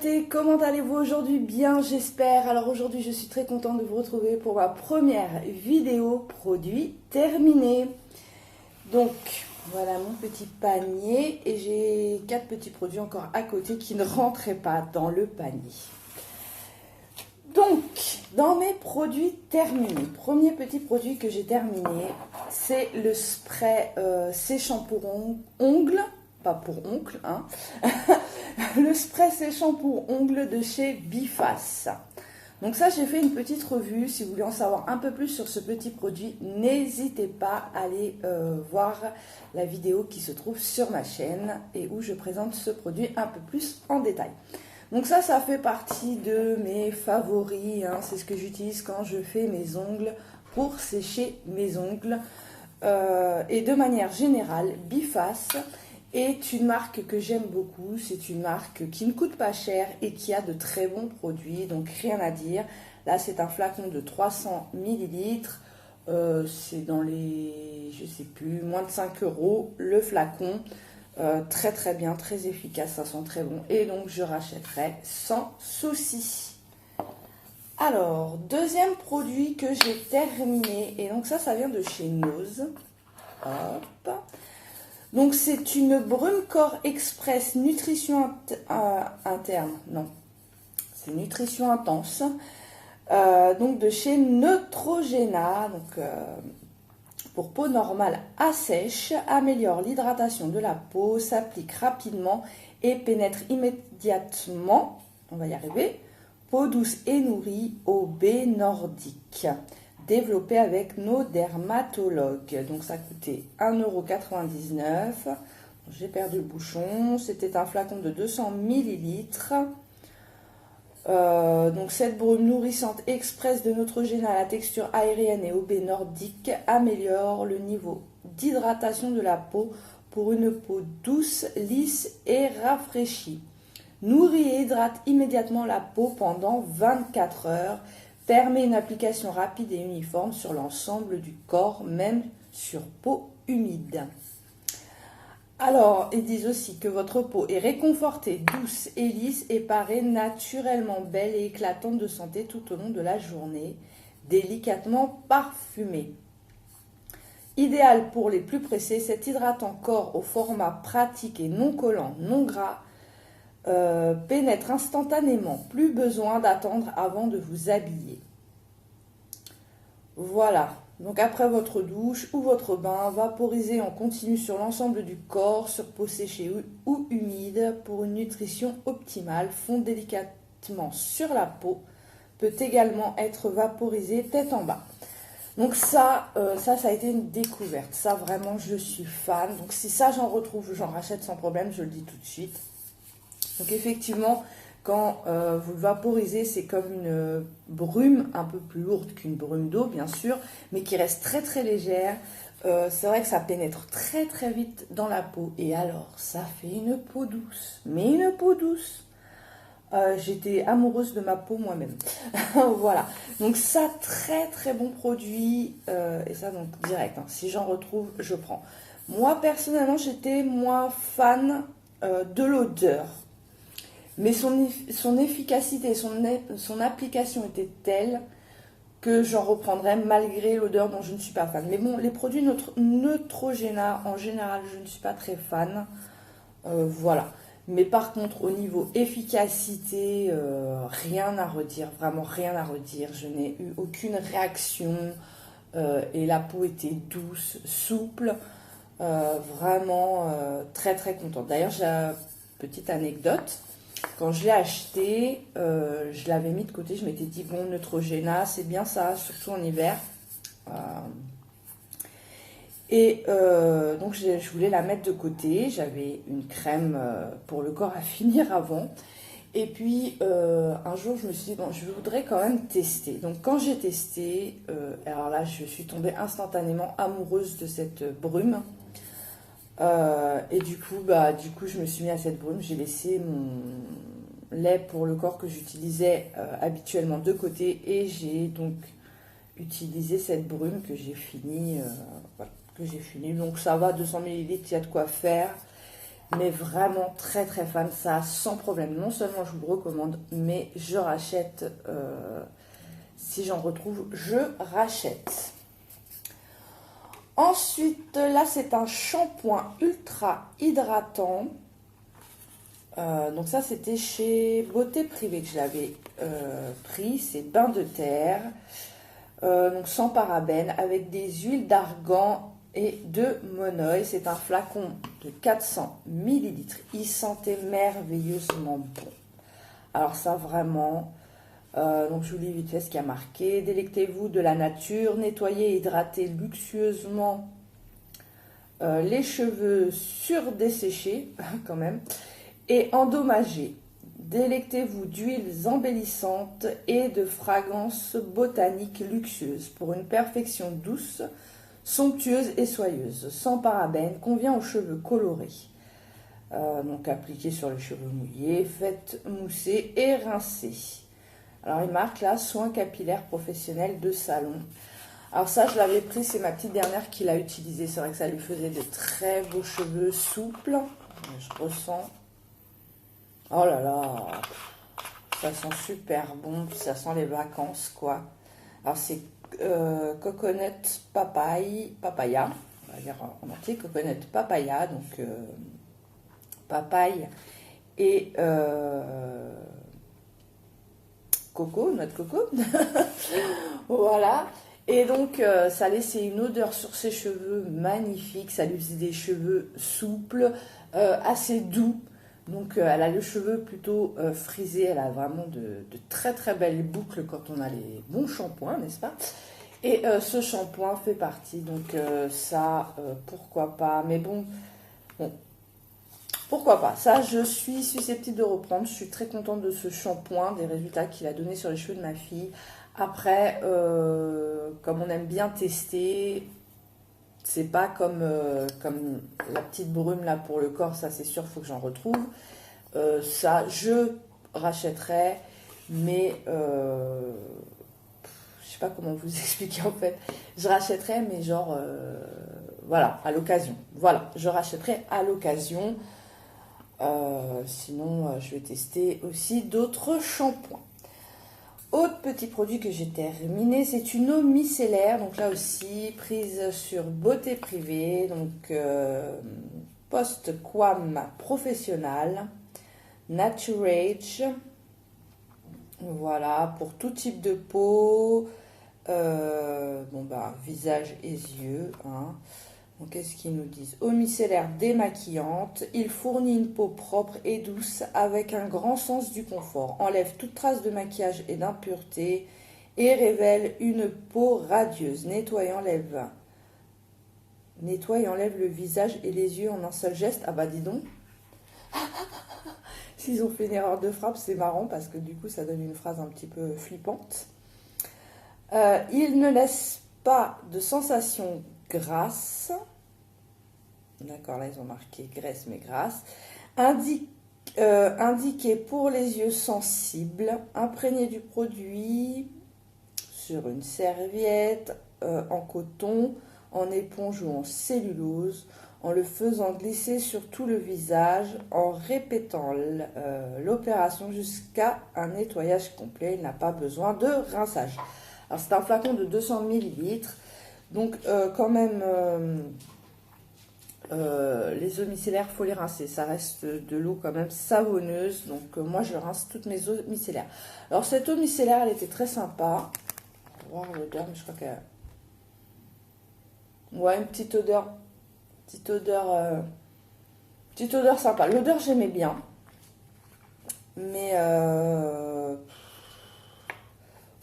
beauté, comment allez-vous aujourd'hui? Bien, j'espère. Alors aujourd'hui, je suis très contente de vous retrouver pour ma première vidéo produit terminée. Donc, voilà mon petit panier et j'ai 4 petits produits encore à côté qui ne rentraient pas dans le panier. Donc, dans mes produits terminés, premier petit produit que j'ai terminé, c'est le spray séchant pour ongles, pas pour ongles, hein. Le spray séchant pour ongles de chez Biface. Donc ça, j'ai fait une petite revue. Si vous voulez en savoir un peu plus sur ce petit produit, n'hésitez pas à aller voir la vidéo qui se trouve sur ma chaîne et où je présente ce produit un peu plus en détail. Donc ça fait partie de mes favoris, hein. C'est ce que j'utilise quand je fais mes ongles pour sécher mes ongles. Et de manière générale, Biface est une marque que j'aime beaucoup. C'est une marque qui ne coûte pas cher et qui a de très bons produits, donc rien à dire. Là, c'est un flacon de 300 ml. C'est dans les, je sais plus, moins de 5 € le flacon. Très très bien, très efficace, ça sent très bon. Et donc, je rachèterai sans souci. Alors, deuxième produit que j'ai terminé. Et donc ça vient de chez Nose. Hop. Donc c'est une brume corps express nutrition interne, non, c'est nutrition intense, donc de chez Neutrogena, donc pour peau normale à sèche, améliore l'hydratation de la peau, s'applique rapidement et pénètre immédiatement, on va y arriver, peau douce et nourrie au baies nordique. Développé avec nos dermatologues. Donc ça coûtait 1,99 €. J'ai perdu le bouchon. C'était un flacon de 200 ml. Donc cette brume nourrissante express de Neutrogena à la texture aérienne et au baies nordique améliore le niveau d'hydratation de la peau pour une peau douce, lisse et rafraîchie. Nourrit et hydrate immédiatement la peau pendant 24 heures. Permet une application rapide et uniforme sur l'ensemble du corps, même sur peau humide. Alors, ils disent aussi que votre peau est réconfortée, douce et lisse et paraît naturellement belle et éclatante de santé tout au long de la journée, délicatement parfumée. Idéal pour les plus pressés, cet hydratant corps au format pratique et non collant, non gras, pénètre instantanément, plus besoin d'attendre avant de vous habiller. Voilà, donc après votre douche ou votre bain, vaporisez en continu sur l'ensemble du corps, sur peau séchée ou humide pour une nutrition optimale. Fond délicatement sur la peau, peut également être vaporisé tête en bas. Donc ça a été une découverte. Ça vraiment, je suis fan. Donc si ça j'en retrouve, j'en rachète sans problème, je le dis tout de suite. Donc effectivement, quand vous le vaporisez, c'est comme une brume un peu plus lourde qu'une brume d'eau, bien sûr, mais qui reste très très légère. C'est vrai que ça pénètre très très vite dans la peau. Et alors, ça fait une peau douce. Mais une peau douce. J'étais amoureuse de ma peau moi-même. Voilà. Donc ça, très très bon produit. Et ça, donc direct. Hein. Si j'en retrouve, je prends. Moi, personnellement, j'étais moins fan de l'odeur. Mais son efficacité, son application était telle que j'en reprendrais malgré l'odeur dont je ne suis pas fan. Mais bon, les produits Neutrogena, en général, je ne suis pas très fan. Voilà. Mais par contre, au niveau efficacité, rien à redire. Vraiment rien à redire. Je n'ai eu aucune réaction. Et la peau était douce, souple. Vraiment très très contente. D'ailleurs, j'ai une petite anecdote. Quand je l'ai acheté, je l'avais mis de côté. Je m'étais dit, bon, Neutrogena, c'est bien ça, surtout en hiver. Donc, je voulais la mettre de côté. J'avais une crème pour le corps à finir avant. Et puis, un jour, je me suis dit, bon, je voudrais quand même tester. Donc, quand j'ai testé, alors là, je suis tombée instantanément amoureuse de cette brume. Et du coup, je me suis mis à cette brume. J'ai laissé mon lait pour le corps que j'utilisais habituellement de côté et j'ai donc utilisé cette brume que j'ai fini. Voilà, que j'ai fini. Donc ça va, 200 ml, il y a de quoi faire. mais vraiment très très fan, ça sans problème. Non seulement je vous le recommande, mais je rachète, si j'en retrouve, je rachète. Ensuite, là c'est un shampoing ultra hydratant. Donc ça c'était chez Beauté Privée que je l'avais pris, c'est bain de terre, donc sans parabènes, avec des huiles d'argan et de monoï. C'est un flacon de 400 ml, il sentait merveilleusement bon. Alors ça vraiment, donc je vous lis vite fait ce qui a marqué. Délectez-vous de la nature, nettoyez et hydratez luxueusement les cheveux surdesséchés quand même, et endommagés. Délectez-vous d'huiles embellissantes et de fragrances botaniques luxueuses pour une perfection douce, somptueuse et soyeuse, sans parabènes, convient aux cheveux colorés. Donc appliquez sur les cheveux mouillés, faites mousser et rincer. Alors il marque là, soins capillaires professionnels de salon. Alors ça je l'avais pris, c'est ma petite dernière qui l'a utilisé. C'est vrai que ça lui faisait de très beaux cheveux souples. Je ressens. Oh là là, ça sent super bon, ça sent les vacances quoi. Alors c'est coconut papaya, on va dire en entier, coconut papaya, donc papaye et coco, noix de coco. Voilà. Et donc ça laissait une odeur sur ses cheveux magnifique, ça lui faisait des cheveux souples, assez doux. Donc elle a le cheveu plutôt frisé, elle a vraiment de très très belles boucles quand on a les bons shampoings, n'est-ce pas? Et ce shampoing fait partie, donc ça, pourquoi pas, mais bon, pourquoi pas. Ça, je suis susceptible de reprendre, je suis très contente de ce shampoing, des résultats qu'il a donné sur les cheveux de ma fille. Après, comme on aime bien tester, c'est pas comme la petite brume là pour le corps, ça c'est sûr, il faut que j'en retrouve. Ça, je rachèterai, mais je sais pas comment vous expliquer en fait. Je rachèterai, mais genre, voilà, à l'occasion. Voilà, je rachèterai à l'occasion. Sinon, je vais tester aussi d'autres shampoings. Autre petit produit que j'ai terminé, c'est une eau micellaire, donc là aussi prise sur Beauté Privée, donc post-quam professionnel, Naturage, voilà, pour tout type de peau, visage et yeux, hein. Donc, qu'est-ce qu'ils nous disent? Eau micellaire démaquillante. Il fournit une peau propre et douce avec un grand sens du confort. Enlève toute trace de maquillage et d'impureté et révèle une peau radieuse. Nettoie et enlève le visage et les yeux en un seul geste. Ah bah dis donc. S'ils ont fait une erreur de frappe, c'est marrant parce que du coup ça donne une phrase un petit peu flippante. Il ne laisse pas de sensation grasse. D'accord, là ils ont marqué graisse mais grasse. Indiqué pour les yeux sensibles. Imprégné du produit sur une serviette en coton, en éponge ou en cellulose, en le faisant glisser sur tout le visage, en répétant l'opération jusqu'à un nettoyage complet. Il n'a pas besoin de rinçage. Alors c'est un flacon de 200 ml. Donc quand même, les eaux micellaires, il faut les rincer. Ça reste de l'eau quand même savonneuse. Donc moi, je rince toutes mes eaux micellaires. Alors cette eau micellaire, elle était très sympa. On va voir l'odeur, mais je crois qu'elle... Ouais, une petite odeur sympa. L'odeur, j'aimais bien. Mais...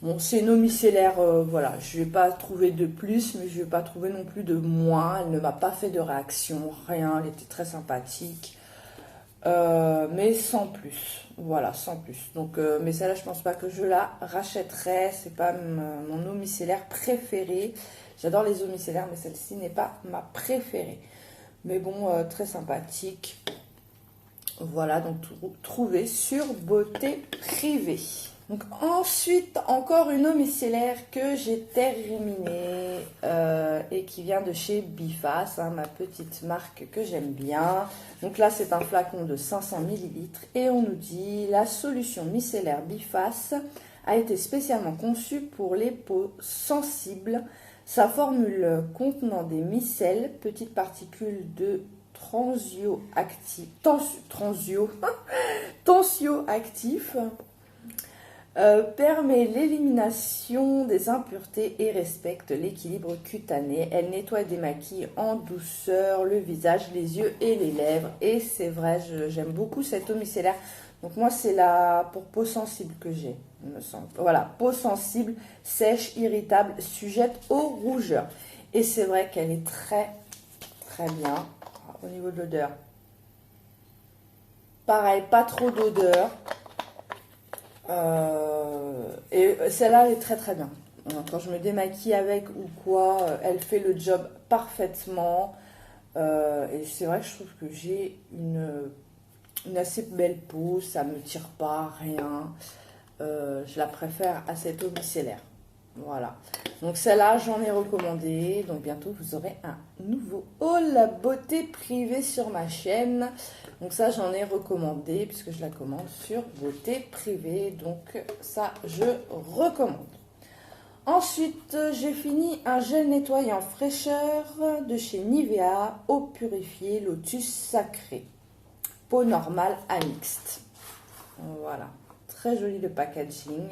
Bon, c'est une eau micellaire, voilà, je ne vais pas trouver de plus, mais je ne vais pas trouver non plus de moins. Elle ne m'a pas fait de réaction, rien, elle était très sympathique, mais sans plus, voilà, sans plus. Donc, mais celle-là, je pense pas que je la rachèterai, c'est pas mon eau micellaire préférée. J'adore les eaux micellaires, mais celle-ci n'est pas ma préférée. Mais bon, très sympathique. Voilà, donc trouvé sur Beauté Privée. Donc ensuite, encore une eau micellaire que j'ai terminée et qui vient de chez Biface, hein, ma petite marque que j'aime bien. Donc là, c'est un flacon de 500 ml et on nous dit la solution micellaire Biface a été spécialement conçue pour les peaux sensibles. Sa formule contenant des micelles, petites particules de tensioactifs, permet l'élimination des impuretés et respecte l'équilibre cutané. Elle nettoie et démaquille en douceur le visage, les yeux et les lèvres. Et c'est vrai, j'aime beaucoup cette eau micellaire. Donc moi, c'est la pour peau sensible que j'ai, il me semble. Voilà, peau sensible, sèche, irritable, sujette aux rougeurs. Et c'est vrai qu'elle est très, très bien au niveau de l'odeur. Pareil, pas trop d'odeur. Et celle-là, elle est très très bien. Quand je me démaquille avec ou quoi, elle fait le job parfaitement. Et c'est vrai que je trouve que j'ai une assez belle peau, ça me tire pas, rien. Je la préfère à cette eau micellaire. Voilà. Donc celle-là, j'en ai recommandé. Donc bientôt, vous aurez un nouveau haul beauté privé sur ma chaîne. Donc ça, j'en ai recommandé puisque je la commande sur beauté privée. Donc ça, je recommande. Ensuite, j'ai fini un gel nettoyant fraîcheur de chez Nivea, eau purifiée, lotus sacré. Peau normale à mixte. Voilà. Très joli le packaging.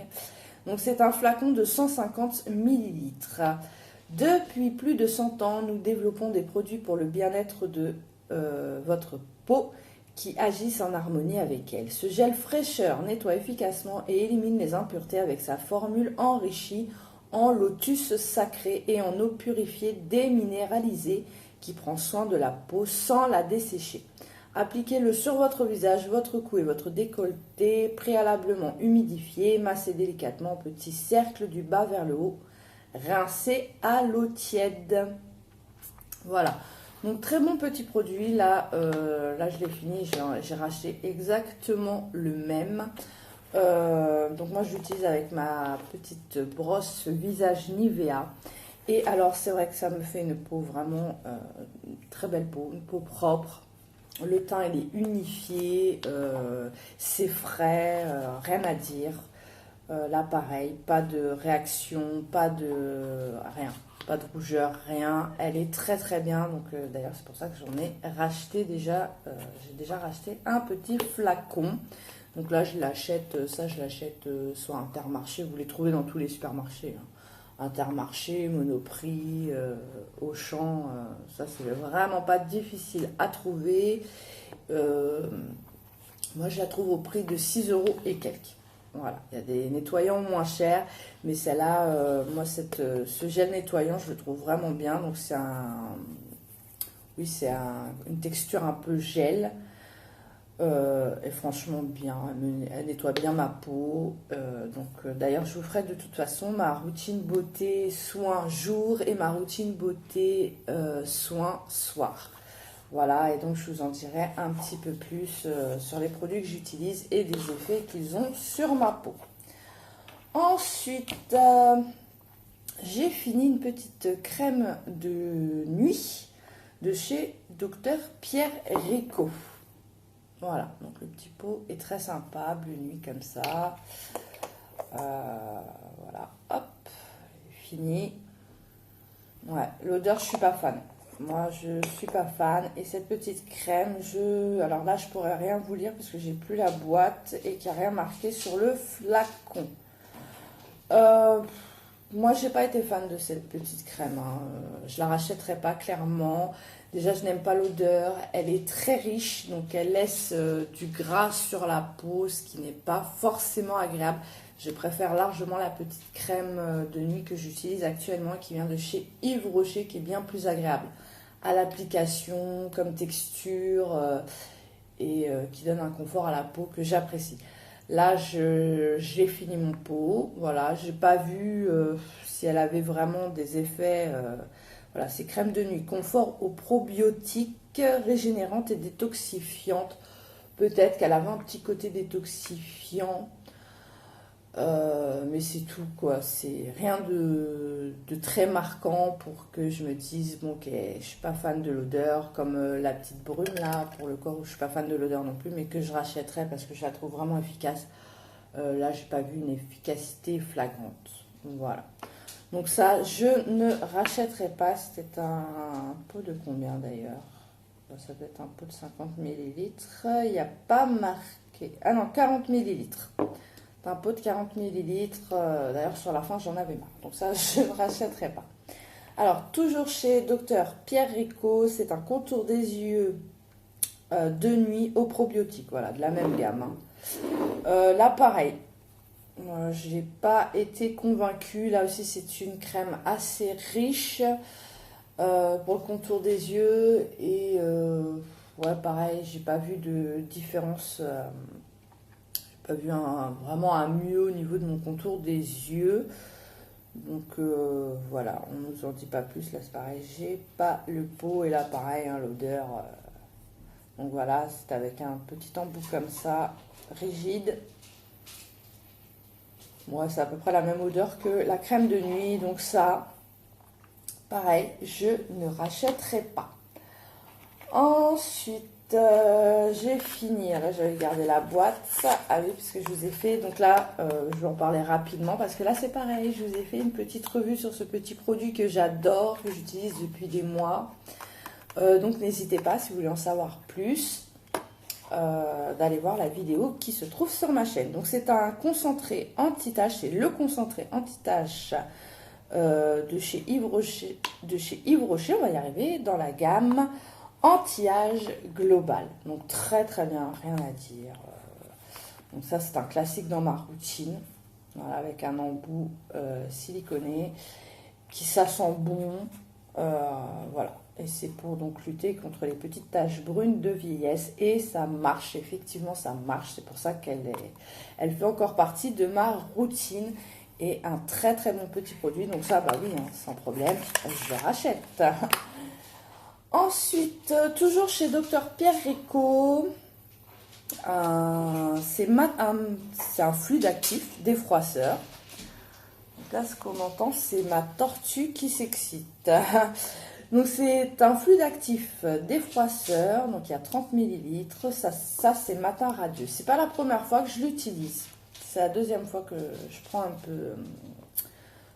Donc c'est un flacon de 150 ml. Depuis plus de 100 ans, nous développons des produits pour le bien-être de votre peau qui agissent en harmonie avec elle. Ce gel fraîcheur nettoie efficacement et élimine les impuretés avec sa formule enrichie en lotus sacré et en eau purifiée déminéralisée qui prend soin de la peau sans la dessécher. Appliquez-le sur votre visage, votre cou et votre décolleté, préalablement humidifié, massez délicatement en petits cercles du bas vers le haut, rincez à l'eau tiède. Voilà, donc très bon petit produit, là je l'ai fini, j'ai racheté exactement le même. Donc moi j'utilise avec ma petite brosse visage Nivea. Et alors c'est vrai que ça me fait une peau vraiment très belle peau, une peau propre. Le teint il est unifié, c'est frais, rien à dire. Là pareil, pas de réaction, pas de rien, pas de rougeur, rien. Elle est très très bien, donc d'ailleurs c'est pour ça que j'en ai racheté déjà. J'ai déjà racheté un petit flacon. Donc là je l'achète, ça je l'achète soit Intermarché, vous les trouvez dans tous les supermarchés. Hein. Intermarché, Monoprix, Auchan, ça c'est vraiment pas difficile à trouver. Moi je la trouve au prix de 6 € et quelques. Voilà, il y a des nettoyants moins chers, mais celle-là, moi ce gel nettoyant je le trouve vraiment bien. Donc c'est une texture un peu gel. Et franchement bien, elle nettoie bien ma peau. D'ailleurs je vous ferai de toute façon ma routine beauté soin jour et ma routine beauté soin soir. Voilà, et donc je vous en dirai un petit peu plus sur les produits que j'utilise et des effets qu'ils ont sur ma peau. Ensuite, j'ai fini une petite crème de nuit de chez Dr Pierre Rico. Voilà, donc le petit pot est très sympa, bleu nuit comme ça. Voilà, hop, fini. Ouais, l'odeur, je suis pas fan. Moi, je suis pas fan. Et cette petite crème, alors là, je pourrais rien vous lire parce que j'ai plus la boîte et qu'il n'y a rien marqué sur le flacon. Moi, j'ai pas été fan de cette petite crème. Hein. Je la rachèterai pas clairement. Déjà, je n'aime pas l'odeur. Elle est très riche, donc elle laisse du gras sur la peau, ce qui n'est pas forcément agréable. Je préfère largement la petite crème de nuit que j'utilise actuellement, qui vient de chez Yves Rocher, qui est bien plus agréable à l'application, comme texture, et qui donne un confort à la peau que j'apprécie. Là, j'ai fini mon pot. Voilà, j'ai pas vu si elle avait vraiment des effets. Voilà, c'est crème de nuit, confort aux probiotiques, régénérante et détoxifiante. Peut-être qu'elle avait un petit côté détoxifiant. Mais c'est tout quoi, c'est rien de très marquant pour que je me dise bon ok, je suis pas fan de l'odeur comme la petite brune là pour le corps où je suis pas fan de l'odeur non plus, mais que je rachèterais parce que je la trouve vraiment efficace. Là j'ai pas vu une efficacité flagrante. Voilà. Donc ça je ne rachèterai pas. C'était un pot de combien d'ailleurs? Ça peut être un pot de 50 millilitres. Il n'y a pas marqué. Ah non, 40 millilitres. C'est un pot de 40 millilitres. D'ailleurs, sur la fin, j'en avais marre. Donc ça, je ne rachèterai pas. Alors, toujours chez Dr Pierre Rico, c'est un contour des yeux de nuit au probiotique. Voilà, de la même gamme. Là, pareil. Je n'ai pas été convaincue. Là aussi, c'est une crème assez riche pour le contour des yeux. Et ouais, pareil, j'ai pas vu de différence. Pas vu vraiment un mieux au niveau de mon contour des yeux. Donc voilà, on ne nous en dit pas plus. Là c'est pareil, j'ai pas le pot. Et là pareil, hein, l'odeur. Donc voilà, c'est avec un petit embout comme ça, rigide. Moi, c'est à peu près la même odeur que la crème de nuit. Donc ça, pareil, je ne rachèterai pas. Ensuite, j'ai fini. Là, j'avais gardé la boîte. Ah oui, parce que je vous ai fait. Donc là, je vais en parler rapidement parce que là, c'est pareil. Je vous ai fait une petite revue sur ce petit produit que j'adore, que j'utilise depuis des mois. Donc, n'hésitez pas, si vous voulez en savoir plus, d'aller voir la vidéo qui se trouve sur ma chaîne. Donc, c'est un concentré anti-tache. C'est le concentré anti-tache de chez Yves Rocher. On va y arriver, dans la gamme anti-âge global. Donc très très bien, rien à dire. Donc ça c'est un classique dans ma routine. Voilà, avec un embout siliconé qui ça sent bon. Voilà. Et c'est pour donc lutter contre les petites taches brunes de vieillesse. Et ça marche, effectivement ça marche. C'est pour ça elle fait encore partie de ma routine. Et un très très bon petit produit. Donc ça, bah oui, hein, sans problème, je le rachète. Ensuite, toujours chez Dr Pierre Rico, c'est un fluide actif défroisseur. Donc là, ce qu'on entend, c'est ma tortue qui s'excite. Donc c'est un fluide actif défroisseur, donc il y a 30 millilitres. Ça c'est Matin Radieux. C'est pas la première fois que je l'utilise. C'est la deuxième fois que je prends un peu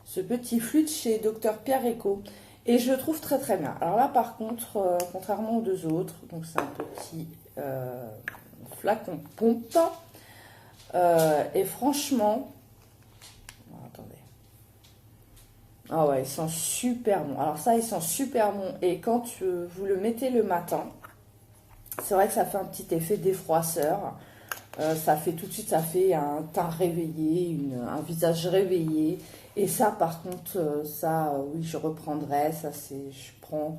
ce petit fluide chez Dr Pierre Rico. Et je le trouve très très bien. Alors là par contre, contrairement aux deux autres, donc c'est un petit flacon pompe. Et franchement, attendez. Ah ouais, il sent super bon. Alors ça, il sent super bon. Et quand vous le mettez le matin, c'est vrai que ça fait un petit effet défroisseur. Ça fait tout de suite, ça fait un teint réveillé, un visage réveillé. Et ça, par contre, oui, je reprendrai. Ça, je prends,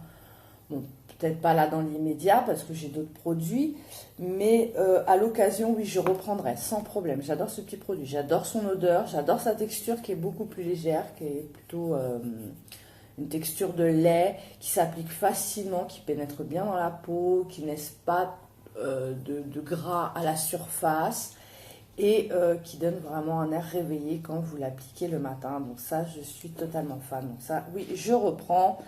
bon, peut-être pas là dans l'immédiat parce que j'ai d'autres produits, mais à l'occasion, oui, je reprendrai sans problème. J'adore ce petit produit, j'adore son odeur, j'adore sa texture qui est beaucoup plus légère, qui est plutôt une texture de lait qui s'applique facilement, qui pénètre bien dans la peau, qui ne laisse pas de gras à la surface et qui donne vraiment un air réveillé quand vous l'appliquez le matin. Donc ça, je suis totalement fan. Donc ça, oui, je reprends.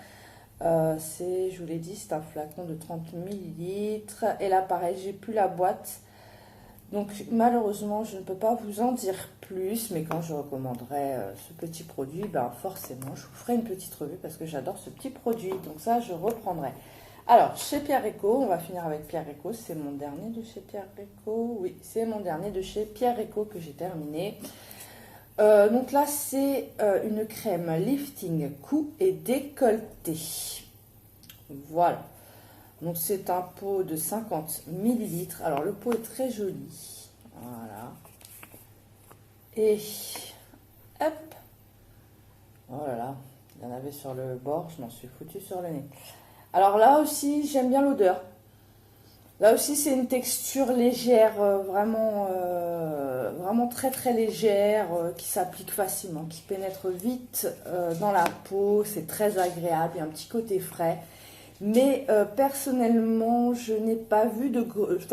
Je vous l'ai dit, c'est un flacon de 30 millilitres. Et là, pareil, j'ai plus la boîte. Donc malheureusement, je ne peux pas vous en dire plus. Mais quand je recommanderai ce petit produit, ben forcément, je vous ferai une petite revue parce que j'adore ce petit produit. Donc ça, je reprendrai. Alors, chez Pierre Rico, on va finir avec Pierre Rico. C'est mon dernier de chez Pierre Rico. Oui, c'est mon dernier de chez Pierre Rico que j'ai terminé. Donc là, c'est une crème lifting cou et décolleté. Voilà. Donc c'est un pot de 50 millilitres. Alors le pot est très joli. Voilà. Et hop. Oh là là, il y en avait sur le bord, je m'en suis foutu sur le nez. Alors là aussi, j'aime bien l'odeur. Là aussi, c'est une texture légère, vraiment très très légère, qui s'applique facilement, qui pénètre vite dans la peau. C'est très agréable, il y a un petit côté frais. Mais personnellement, je n'ai pas vu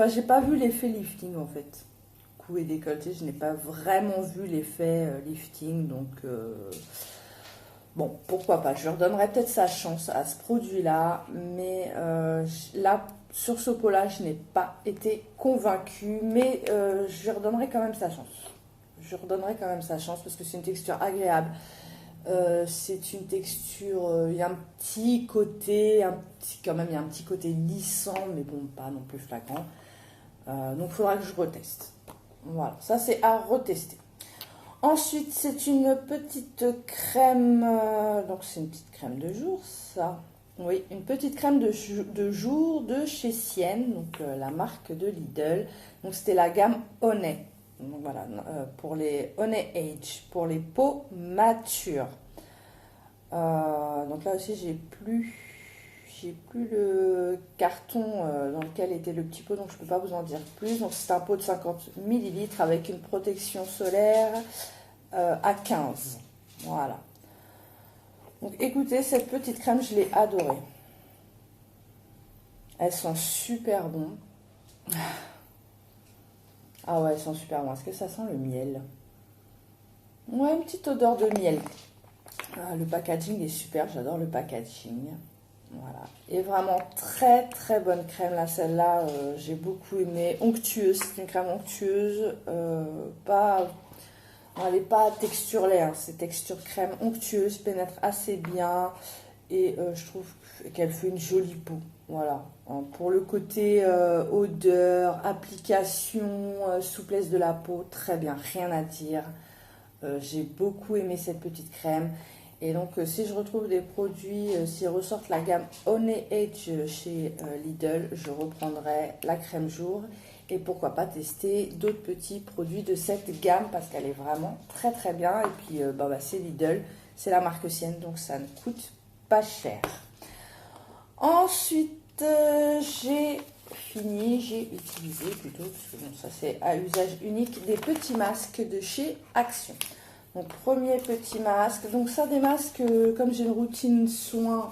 j'ai pas vu l'effet lifting en fait. cou et décolleté, je n'ai pas vraiment vu l'effet lifting, donc bon, pourquoi pas. Je leur donnerai peut-être sa chance à ce produit-là, mais là, sur ce pot-là, je n'ai pas été convaincue, mais je lui redonnerai quand même sa chance. Je lui redonnerai quand même sa chance parce que c'est une texture agréable. C'est une texture, il y a un petit côté, quand même, il y a un petit côté lissant, mais bon, pas non plus flagrant. Donc, il faudra que je reteste. Voilà, ça c'est à retester. Ensuite, c'est une petite crème, donc c'est une petite crème de jour, ça. Oui, une petite crème de jour de chez Sienne, donc la marque de Lidl. Donc, c'était la gamme Honey. Donc voilà, pour les Honey Age, pour les peaux matures. Donc là aussi, j'ai plus le carton dans lequel était le petit pot, donc je ne peux pas vous en dire plus. Donc c'est un pot de 50 ml avec une protection solaire à 15. Voilà. Donc écoutez, cette petite crème, je l'ai adorée. Elles sont super bonnes. Ah ouais, elles sont super bonnes. Est-ce que ça sent le miel? Ouais, une petite odeur de miel. Ah, le packaging est super, j'adore le packaging. Voilà. Et vraiment très très bonne crème là, celle-là, j'ai beaucoup aimé. Onctueuse, c'est une crème onctueuse, elle n'est pas texture lait, hein, c'est texture crème onctueuse, pénètre assez bien et je trouve qu'elle fait une jolie peau. Voilà. Pour le côté odeur, application, souplesse de la peau, très bien, rien à dire. J'ai beaucoup aimé cette petite crème. Et donc, si je retrouve des produits, s'ils ressortent la gamme Honey Age chez Lidl, je reprendrai la crème jour. Et pourquoi pas tester d'autres petits produits de cette gamme parce qu'elle est vraiment très très bien. Et puis, c'est Lidl, c'est la marque Sienne, donc ça ne coûte pas cher. Ensuite, j'ai utilisé plutôt, parce que bon, ça c'est à usage unique, des petits masques de chez Action. Donc premier petit masque, donc ça des masques, comme j'ai une routine soins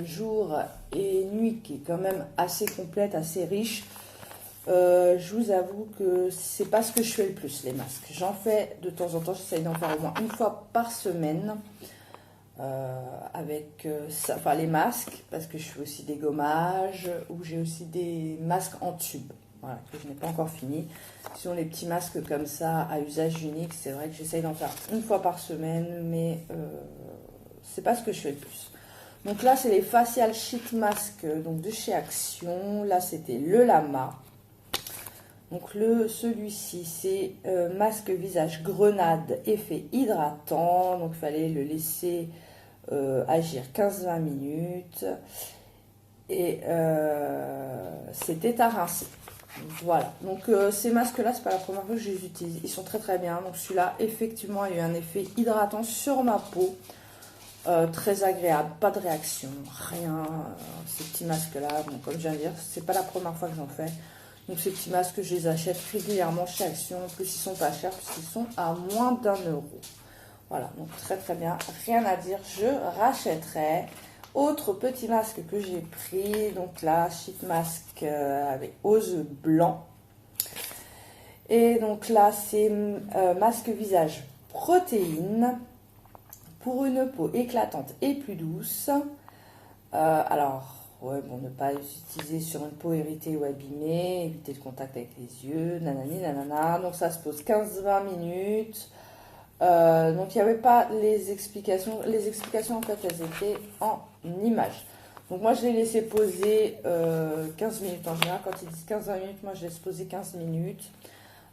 jour et nuit qui est quand même assez complète, assez riche, je vous avoue que c'est pas ce que je fais le plus les masques. J'en fais de temps en temps, j'essaye d'en faire au moins une fois par semaine avec les masques, parce que je fais aussi des gommages ou j'ai aussi des masques en tube. Voilà, que je n'ai pas encore fini. Sinon, les petits masques comme ça, à usage unique, c'est vrai que j'essaye d'en faire une fois par semaine, mais c'est pas ce que je fais le plus. Donc là, c'est les Facial Sheet Mask donc de chez Action. Là, c'était le Lama. Donc celui-ci, c'est masque visage grenade, effet hydratant. Donc il fallait le laisser agir 15-20 minutes. Et c'était à rincer. Voilà, donc ces masques-là, c'est pas la première fois que je les utilise. Ils sont très très bien. Donc celui-là, effectivement, a eu un effet hydratant sur ma peau. Très agréable, pas de réaction, rien. Ces petits masques-là, bon, comme je viens de dire, c'est pas la première fois que j'en fais. Donc ces petits masques, je les achète régulièrement chez Action. En plus, ils sont pas chers puisqu'ils sont à moins d'1 €. Voilà, donc très très bien. Rien à dire, je rachèterai. Autre petit masque que j'ai pris, donc là, sheet mask avec ose blanc. Et donc là, c'est masque visage protéine pour une peau éclatante et plus douce. Ne pas utiliser sur une peau irritée ou abîmée, éviter le contact avec les yeux, nanani nanana. Donc ça se pose 15-20 minutes. Donc il n'y avait pas les explications. Les explications en fait elles étaient en images. Donc moi je l'ai laissé poser 15 minutes en général. Quand ils disent 15-20 minutes, moi je laisse poser 15 minutes.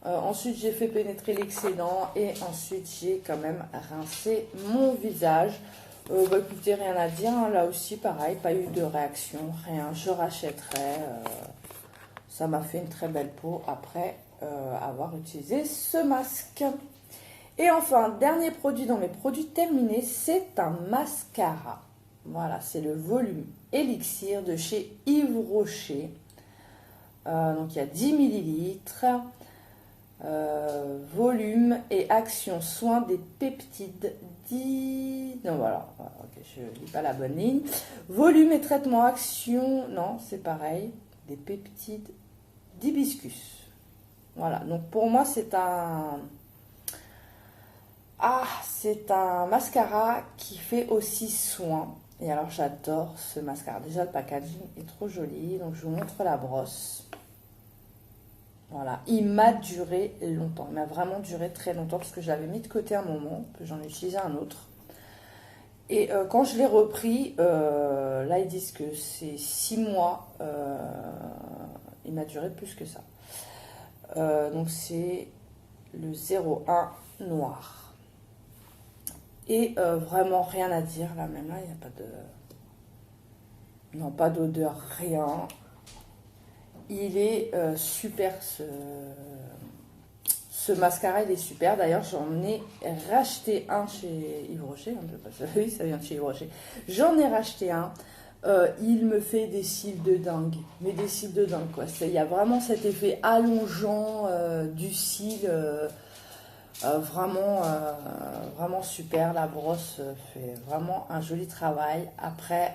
Ensuite j'ai fait pénétrer l'excédent et ensuite j'ai quand même rincé mon visage. Écoutez, rien à dire, hein. Là aussi pareil, pas eu de réaction, rien, je rachèterai. Ça m'a fait une très belle peau après avoir utilisé ce masque. Et enfin, dernier produit dans mes produits terminés, c'est un mascara. Voilà, c'est le volume Elixir de chez Yves Rocher. Donc il y a 10 millilitres. Volume et action soin des peptides. Non, voilà, ok, je lis pas la bonne ligne. Volume et traitement action, non, c'est pareil. Des peptides d'hibiscus. Voilà, donc pour moi c'est un mascara qui fait aussi soin. Et alors j'adore ce mascara. Déjà le packaging est trop joli. Donc je vous montre la brosse. Voilà, il m'a duré longtemps. Il m'a vraiment duré très longtemps parce que je l'avais mis de côté un moment, que j'en ai utilisé un autre. Et quand je l'ai repris, là ils disent que c'est 6 mois. Il m'a duré plus que ça. Donc c'est le 01 noir. Et vraiment rien à dire là, même là il n'y a pas de... Non, pas d'odeur, rien. Il est super ce mascara, il est super. D'ailleurs, j'en ai racheté un chez Yves Rocher. Oui, ça vient de chez Yves Rocher. J'en ai racheté un. Il me fait des cils de dingue. Mais des cils de dingue, quoi. Il y a vraiment cet effet allongeant du cil. Vraiment super. La brosse fait vraiment un joli travail. Après,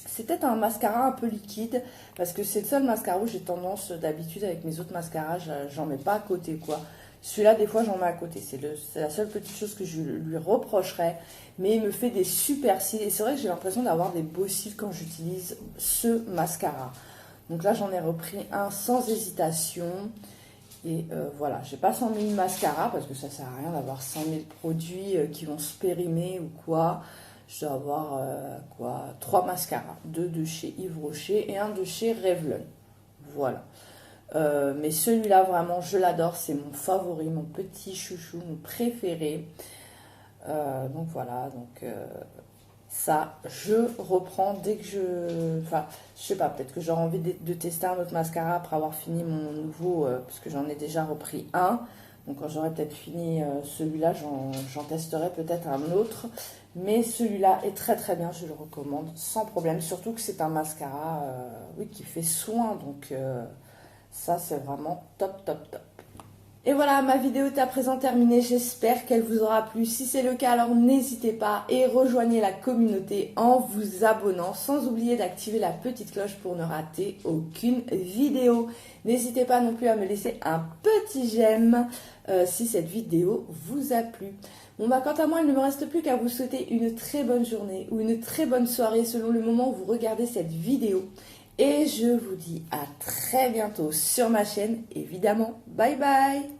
c'est peut-être un mascara un peu liquide parce que c'est le seul mascara où j'ai tendance d'habitude avec mes autres mascaras, j'en mets pas à côté quoi. Celui-là, des fois, j'en mets à côté. C'est la seule petite chose que je lui reprocherais. Mais il me fait des super cils. Et c'est vrai que j'ai l'impression d'avoir des beaux cils quand j'utilise ce mascara. Donc là, j'en ai repris un sans hésitation. Et voilà, j'ai pas 100 000 mascaras parce que ça sert à rien d'avoir 100 000 produits qui vont se périmer ou quoi. Je dois avoir 3 mascaras, 2 de chez Yves Rocher et un de chez Revlon. Voilà. Mais celui-là, vraiment, je l'adore. C'est mon favori, mon petit chouchou, mon préféré. Donc voilà, ça, je reprends dès que je... Enfin, je sais pas, peut-être que j'aurai envie de tester un autre mascara après avoir fini mon nouveau, parce que j'en ai déjà repris un. Donc quand j'aurai peut-être fini celui-là, j'en testerai peut-être un autre. Mais celui-là est très très bien, je le recommande sans problème. Surtout que c'est un mascara oui, qui fait soin, donc ça c'est vraiment top top top. Et voilà, ma vidéo est à présent terminée, j'espère qu'elle vous aura plu. Si c'est le cas, alors n'hésitez pas et rejoignez la communauté en vous abonnant, sans oublier d'activer la petite cloche pour ne rater aucune vidéo. N'hésitez pas non plus à me laisser un petit j'aime si cette vidéo vous a plu. Bon bah quant à moi, il ne me reste plus qu'à vous souhaiter une très bonne journée ou une très bonne soirée selon le moment où vous regardez cette vidéo. Et je vous dis à très bientôt sur ma chaîne, évidemment. Bye bye!